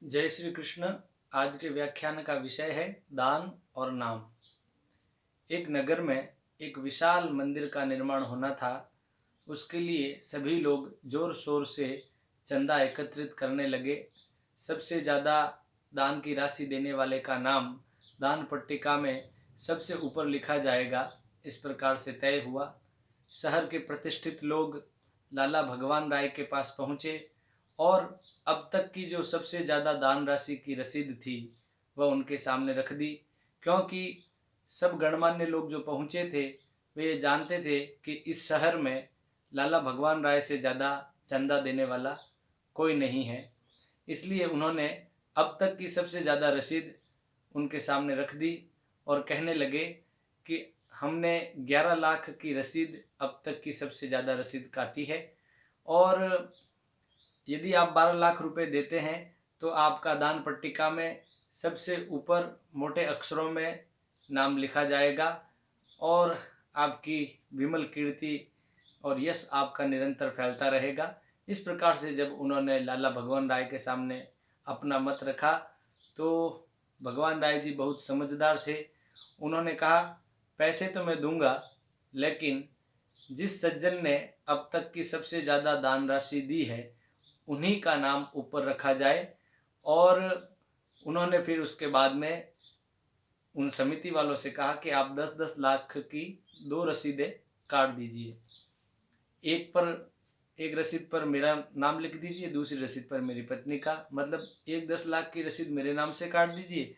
जय श्री कृष्ण। आज के व्याख्यान का विषय है दान और नाम। एक नगर में एक विशाल मंदिर का निर्माण होना था। उसके लिए सभी लोग जोर शोर से चंदा एकत्रित करने लगे। सबसे ज़्यादा दान की राशि देने वाले का नाम दान पट्टिका में सबसे ऊपर लिखा जाएगा, इस प्रकार से तय हुआ। शहर के प्रतिष्ठित लोग लाला भगवान राय के पास पहुँचे और अब तक की जो सबसे ज़्यादा दान राशि की रसीद थी वह उनके सामने रख दी। क्योंकि सब गणमान्य लोग जो पहुँचे थे वे ये जानते थे कि इस शहर में लाला भगवान राय से ज़्यादा चंदा देने वाला कोई नहीं है। इसलिए उन्होंने अब तक की सबसे ज़्यादा रसीद उनके सामने रख दी और कहने लगे कि हमने 11 लाख की रसीद अब तक की सबसे ज़्यादा रसीद काटी है, और यदि आप 12 लाख रुपए देते हैं तो आपका दान पट्टिका में सबसे ऊपर मोटे अक्षरों में नाम लिखा जाएगा और आपकी विमल कीर्ति और यश आपका निरंतर फैलता रहेगा। इस प्रकार से जब उन्होंने लाला भगवान राय के सामने अपना मत रखा तो भगवान राय जी बहुत समझदार थे। उन्होंने कहा, पैसे तो मैं दूंगा, लेकिन जिस सज्जन ने अब तक की सबसे ज़्यादा दान राशि दी है उन्हीं का नाम ऊपर रखा जाए। और उन्होंने फिर उसके बाद में उन समिति वालों से कहा कि आप 10-10 लाख की 2 रसीदें काट दीजिए। एक रसीद पर मेरा नाम लिख दीजिए, दूसरी रसीद पर मेरी पत्नी का, मतलब एक 10 लाख की रसीद मेरे नाम से काट दीजिए,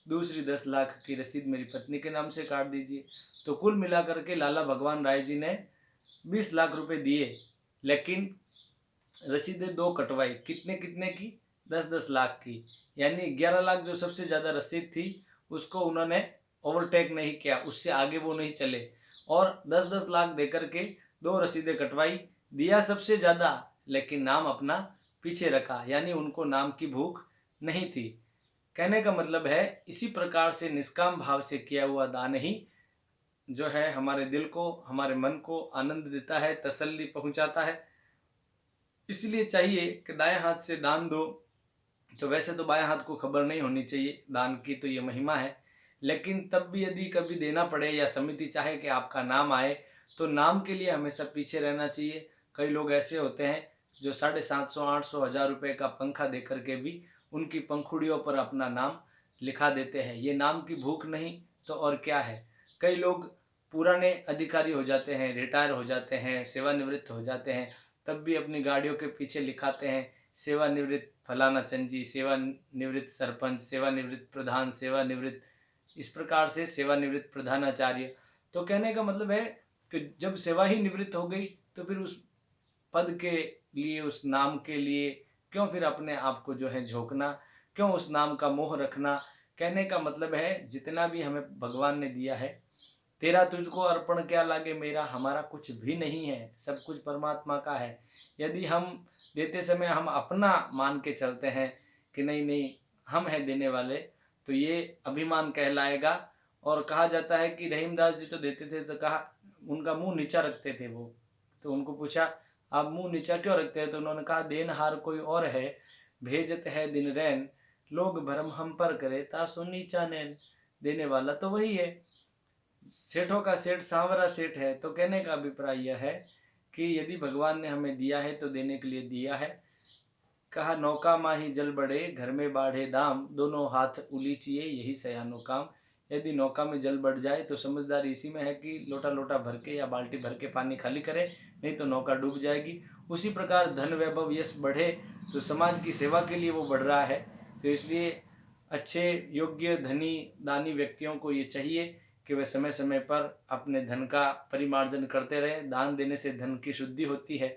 दूसरी 10 लाख की रसीद मेरी पत्नी के नाम से काट दीजिए। तो कुल मिलाकर के लाला भगवान राय जी ने 20 लाख रुपए दिए, लेकिन रसीदें 2 कटवाई। कितने कितने की? 10-10 लाख की। यानी 11 लाख जो सबसे ज़्यादा रसीद थी उसको उन्होंने ओवरटेक नहीं किया, उससे आगे वो नहीं चले और 10-10 लाख देकर के 2 रसीदें कटवाई। दिया सबसे ज़्यादा, लेकिन नाम अपना पीछे रखा, यानी उनको नाम की भूख नहीं थी। कहने का मतलब है, इसी प्रकार से निष्काम भाव से किया हुआ दान ही जो है हमारे दिल को, हमारे मन को आनंद देता है, तसल्ली पहुंचाता है। इसलिए चाहिए कि दाएं हाथ से दान दो। तो वैसे तो बाएं हाथ को खबर नहीं होनी चाहिए दान की, तो ये महिमा है, लेकिन तब भी यदि कभी देना पड़े या समिति चाहे कि आपका नाम आए तो नाम के लिए हमेशा पीछे रहना चाहिए। कई लोग ऐसे होते हैं जो 750, 800, 1000 रुपये का पंखा दे करके भी उनकी पंखुड़ियों पर अपना नाम लिखा देते हैं। ये नाम की भूख नहीं तो और क्या है। कई लोग पुराने अधिकारी हो जाते हैं, रिटायर हो जाते हैं, सेवानिवृत्त हो जाते हैं, तब भी अपनी गाड़ियों के पीछे लिखाते हैं सेवानिवृत्त फलाना चंद, सेवानिवृत्त सरपंच, सेवानिवृत्त प्रधान, सेवानिवृत्त, इस प्रकार से सेवानिवृत्त प्रधानाचार्य। तो कहने का मतलब है कि जब सेवा ही निवृत्त हो गई तो फिर उस पद के लिए, उस नाम के लिए क्यों फिर अपने आप को जो है झोंकना, क्यों उस नाम का मोह रखना। कहने का मतलब है, जितना भी हमें भगवान ने दिया है, तेरा तुझको अर्पण क्या लागे मेरा, हमारा कुछ भी नहीं है, सब कुछ परमात्मा का है। यदि हम देते समय हम अपना मान के चलते हैं कि नहीं नहीं हम हैं देने वाले, तो ये अभिमान कहलाएगा। और कहा जाता है कि रहीमदास जी तो देते थे तो कहा उनका मुंह नीचा रखते थे वो। तो उनको पूछा, आप मुंह नीचा क्यों रखते हैं? तो उन्होंने कहा, देनहार कोई और है, भेजत है दिन रैन, लोग भरम हम पर करे तासो नीचा नैन। देने वाला तो वही है, सेठों का सेठ सांवरा सेठ है। तो कहने का अभिप्राय यह है कि यदि भगवान ने हमें दिया है तो देने के लिए दिया है। कहा, नौका माही जल बढ़े, घर में बाढ़े दाम, दोनों हाथ उलीचिए यही सयानो काम। यदि नौका में जल बढ़ जाए तो समझदारी इसी में है कि लोटा लोटा भर के या बाल्टी भर के पानी खाली करे, नहीं तो नौका डूब जाएगी। उसी प्रकार धन वैभव यश बढ़े तो समाज की सेवा के लिए वो बढ़ रहा है। तो इसलिए अच्छे योग्य धनी दानी व्यक्तियों को ये चाहिए कि वे समय समय पर अपने धन का परिमार्जन करते रहे। दान देने से धन की शुद्धि होती है।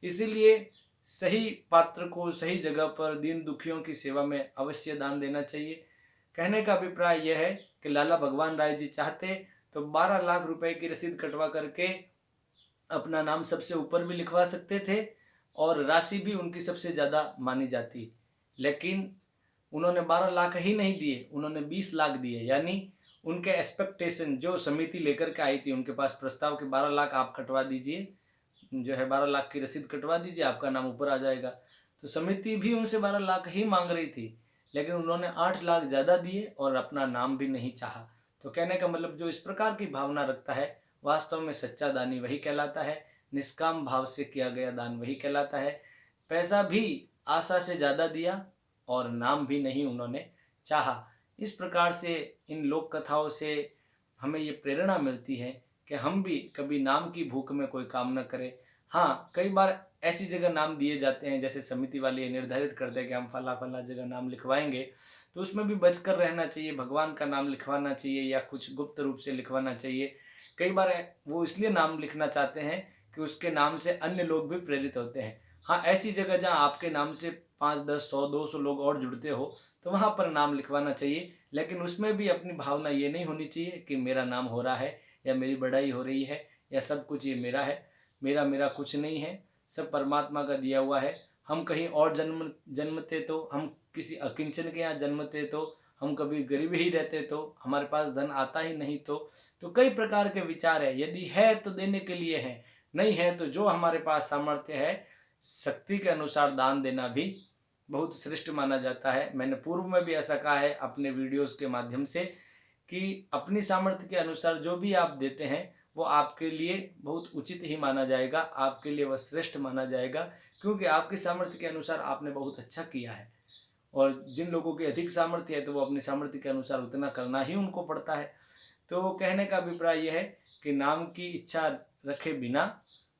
इसीलिए सही पात्र को सही जगह पर दीन दुखियों की सेवा में अवश्य दान देना चाहिए। कहने का अभिप्राय यह है कि लाला भगवान राय जी चाहते तो 12 लाख रुपए की रसीद कटवा करके अपना नाम सबसे ऊपर भी लिखवा सकते थे और राशि भी उनकी सबसे ज़्यादा मानी जाती, लेकिन उन्होंने 12 लाख ही नहीं दिए, उन्होंने 20 लाख दिए। यानी उनके एक्सपेक्टेशन जो समिति लेकर के आई थी, उनके पास प्रस्ताव के 12 लाख आप कटवा दीजिए, जो है 12 लाख की रसीद कटवा दीजिए, आपका नाम ऊपर आ जाएगा। तो समिति भी उनसे 12 लाख ही मांग रही थी, लेकिन उन्होंने 8 लाख ज़्यादा दिए और अपना नाम भी नहीं चाहा। तो कहने का मतलब जो इस प्रकार की भावना रखता है, वास्तव में सच्चा दानी वही कहलाता है। निष्काम भाव से किया गया दान वही कहलाता है। पैसा भी आशा से ज़्यादा दिया और नाम भी नहीं उन्होंने चाहा। इस प्रकार से इन लोक कथाओं से हमें ये प्रेरणा मिलती है कि हम भी कभी नाम की भूख में कोई काम न करें। हाँ, कई बार ऐसी जगह नाम दिए जाते हैं, जैसे समिति वाले ये निर्धारित करते हैं कि हम फला फला जगह नाम लिखवाएंगे, तो उसमें भी बचकर रहना चाहिए। भगवान का नाम लिखवाना चाहिए या कुछ गुप्त रूप से लिखवाना चाहिए। कई बार वो इसलिए नाम लिखना चाहते हैं कि उसके नाम से अन्य लोग भी प्रेरित होते हैं। हाँ, ऐसी जगह जहाँ आपके नाम से 5, 10, 100, 200 लोग और जुड़ते हो, तो वहाँ पर नाम लिखवाना चाहिए। लेकिन उसमें भी अपनी भावना ये नहीं होनी चाहिए कि मेरा नाम हो रहा है या मेरी बड़ाई हो रही है या सब कुछ ये मेरा है। मेरा मेरा कुछ नहीं है, सब परमात्मा का दिया हुआ है। हम कहीं और जन्मते तो, हम किसी अकिंचन के यहाँ जन्मते तो, हम कभी गरीब ही रहते तो, हमारे पास धन आता ही नहीं तो कई प्रकार के विचार है। यदि है तो देने के लिए है, नहीं है तो जो हमारे पास सामर्थ्य है, शक्ति के अनुसार दान देना भी बहुत श्रेष्ठ माना जाता है। मैंने पूर्व में भी ऐसा कहा है अपने वीडियोस के माध्यम से कि अपनी सामर्थ्य के अनुसार जो भी आप देते हैं वो आपके लिए बहुत उचित ही माना जाएगा, आपके लिए वह श्रेष्ठ माना जाएगा, क्योंकि आपकी सामर्थ्य के अनुसार आपने बहुत अच्छा किया है। और जिन लोगों की अधिक सामर्थ्य है तो वो अपनी सामर्थ्य के अनुसार उतना करना ही उनको पड़ता है। तो कहने का अभिप्राय यह है कि नाम की इच्छा रखे बिना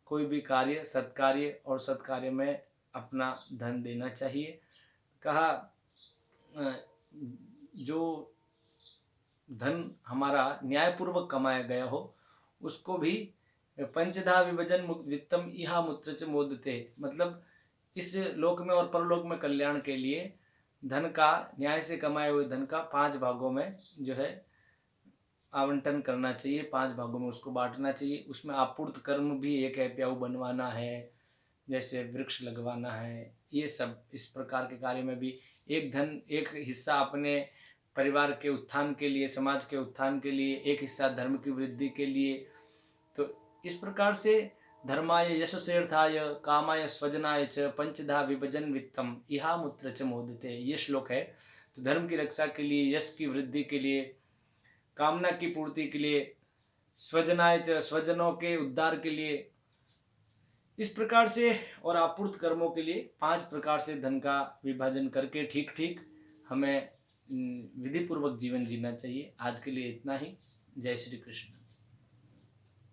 कोई भी कार्य, सत्कार्य और सत्कार्य में अपना धन देना चाहिए। कहा जो धन हमारा न्यायपूर्वक कमाया गया हो उसको भी पंचधा विभजन वित्तम इहा मुत्र च मोदते, मतलब इस लोक में और परलोक में कल्याण के लिए धन का, न्याय से कमाए हुए धन का 5 भागों में जो है आवंटन करना चाहिए, 5 भागों में उसको बांटना चाहिए। उसमें आपूर्त कर्म भी एक है, प्याऊ बनवाना है, जैसे वृक्ष लगवाना है, ये सब इस प्रकार के कार्य में भी एक हिस्सा अपने परिवार के उत्थान के लिए, समाज के उत्थान के लिए, एक हिस्सा धर्म की वृद्धि के लिए। तो इस प्रकार से धर्माय यशसेर्थाय कामाय स्वजनाय च पंचधा विभजन वित्तम इहा मुत्र च मोदते, ये श्लोक है। तो धर्म की रक्षा के लिए, यश की वृद्धि के लिए, कामना की पूर्ति के लिए, स्वजनाय च स्वजनों के उद्धार के लिए, इस प्रकार से और आपूर्त कर्मों के लिए 5 प्रकार से धन का विभाजन करके ठीक ठीक हमें विधि पूर्वक जीवन जीना चाहिए। आज के लिए इतना ही। जय श्री कृष्ण।